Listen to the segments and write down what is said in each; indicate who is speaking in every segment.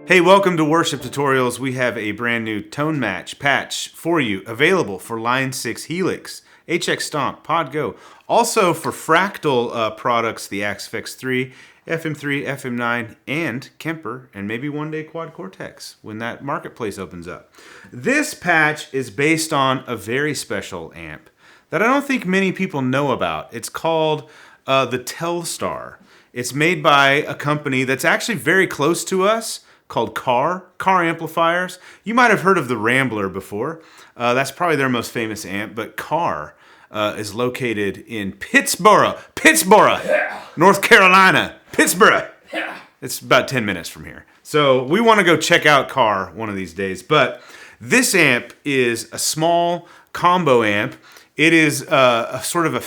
Speaker 1: Hey, welcome to Worship Tutorials. We have a brand new tone match patch for you available for Line 6 Helix, HX Stomp, Pod Go. Also for Fractal products, the Axe 3, FM3, FM9, and Kemper, and maybe one day Quad Cortex when that marketplace opens up. This patch is based on a very special amp that I don't think many people know about. It's called the Telstar. It's made by a company that's actually very close to us, called Carr Amplifiers. You might have heard of the Rambler before. That's probably their most famous amp, but Carr is located in Pittsboro, North Carolina, Pittsboro. It's about 10 minutes from here. So we want to go check out Carr one of these days, but this amp is a small combo amp. It is a sort of a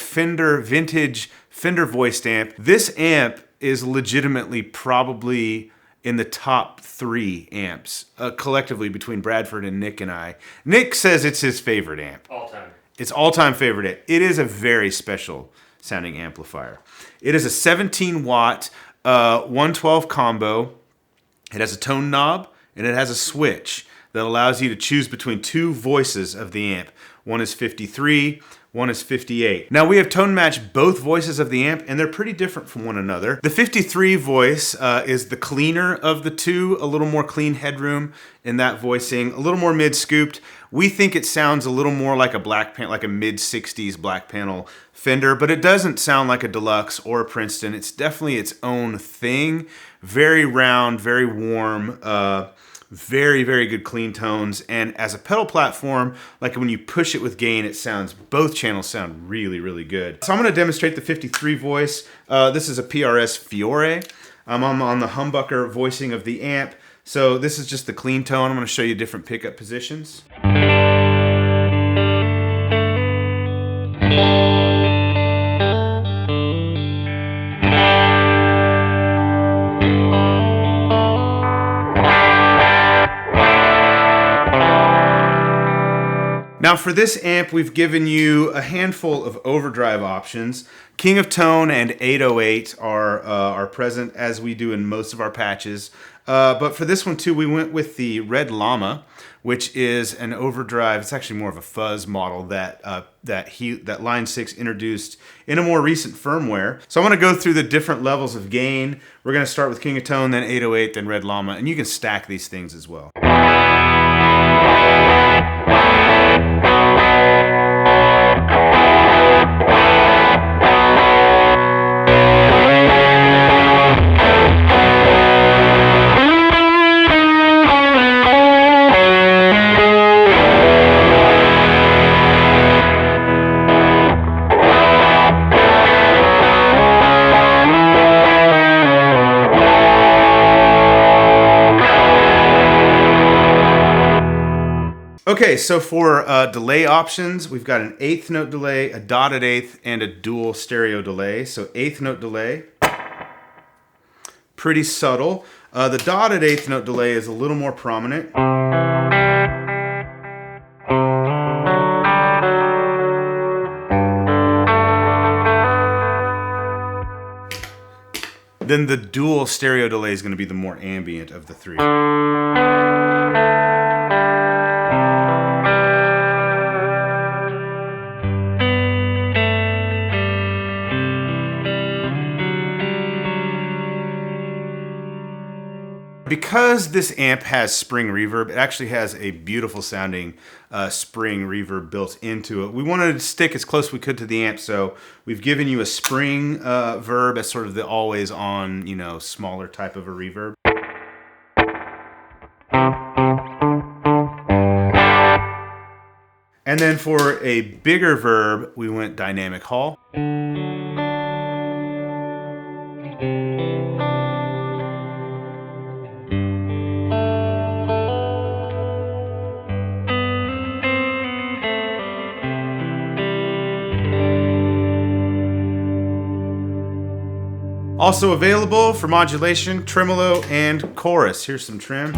Speaker 1: vintage Fender voiced amp. This amp is legitimately probably in the top 3 amps collectively between Bradford and Nick and I. Nick says it's his favorite amp.
Speaker 2: All time.
Speaker 1: It's all-time favorite amp. It is a very special sounding amplifier. It is a 17 watt 112 combo. It has a tone knob and it has a switch that allows you to choose between 2 voices of the amp. One is 53, one is 58. Now we have tone matched both voices of the amp and they're pretty different from one another. The 53 voice is the cleaner of the two, a little more clean headroom in that voicing, a little more mid-scooped. We think it sounds a little more like a like a mid-60s black panel Fender, but it doesn't sound like a Deluxe or a Princeton. It's definitely its own thing. Very round, very warm, very, very good clean tones, and as a pedal platform, like when you push it with gain, both channels sound really, really good. So I'm going to demonstrate the 53 voice. This is a PRS Fiore. I'm on the humbucker voicing of the amp, so this is just the clean tone. I'm going to show you different pickup positions. Now for this amp, we've given you a handful of overdrive options. King of Tone and 808 are present as we do in most of our patches. But for this one too, we went with the Red Llama, which is an overdrive. It's actually more of a fuzz model that Line 6 introduced in a more recent firmware. So I'm going to go through the different levels of gain. We're going to start with King of Tone, then 808, then Red Llama, and you can stack these things as well. Okay, so for delay options, we've got an 1/8 note delay, a dotted 1/8, and a dual stereo delay. So 1/8 note delay, pretty subtle. The dotted 1/8 note delay is a little more prominent. Then the dual stereo delay is going to be the more ambient of the 3. Because this amp has spring reverb, it actually has a beautiful sounding spring reverb built into it. We wanted to stick as close as we could to the amp, so we've given you a spring verb as sort of the always on, smaller type of a reverb. And then for a bigger verb, we went dynamic hall. Also available for modulation, tremolo, and chorus. Here's some Trem.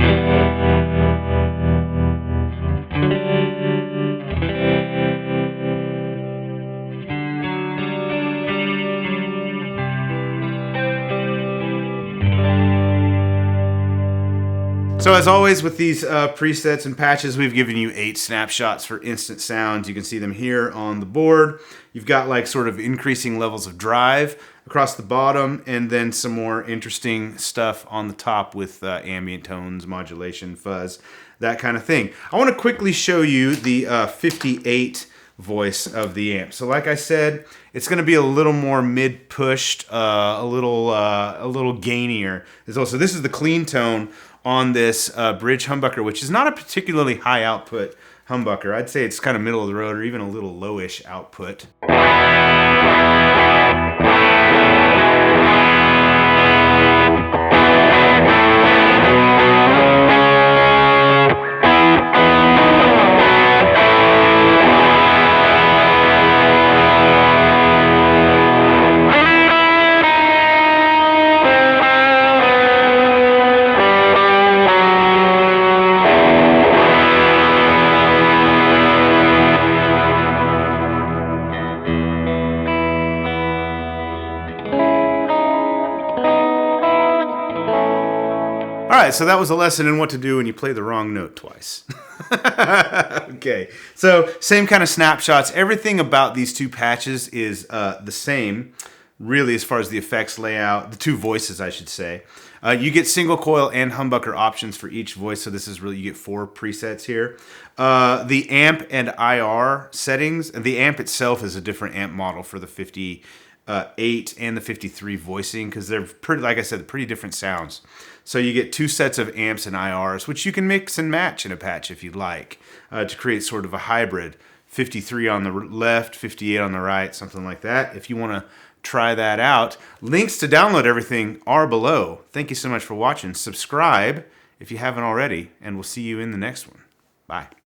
Speaker 1: So as always with these presets and patches, we've given you 8 snapshots for instant sounds. You can see them here on the board. You've got like sort of increasing levels of drive across the bottom, and then some more interesting stuff on the top with ambient tones, modulation, fuzz, that kind of thing. I want to quickly show you the 58 voice of the amp. So like I said, it's going to be a little more mid-pushed, a little gainier. So this is the clean tone on this bridge humbucker, which is not a particularly high output humbucker. I'd say it's kind of middle of the road or even a little lowish output. All right, so that was a lesson in what to do when you play the wrong note twice. Okay, so same kind of snapshots. Everything about these two patches is the same, really, as far as the effects layout, the two voices, I should say. You get single coil and humbucker options for each voice, so this is really, you get 4 presets here. The amp and IR settings, and the amp itself is a different amp model for the 58 and the 53 voicing, because they're pretty, like I said, pretty different sounds. So you get 2 sets of amps and IRs, which you can mix and match in a patch if you'd like, to create sort of a hybrid. 53 on the left, 58 on the right, something like that. If you want to try that out, links to download everything are below. Thank you so much for watching. Subscribe if you haven't already, and we'll see you in the next one. Bye.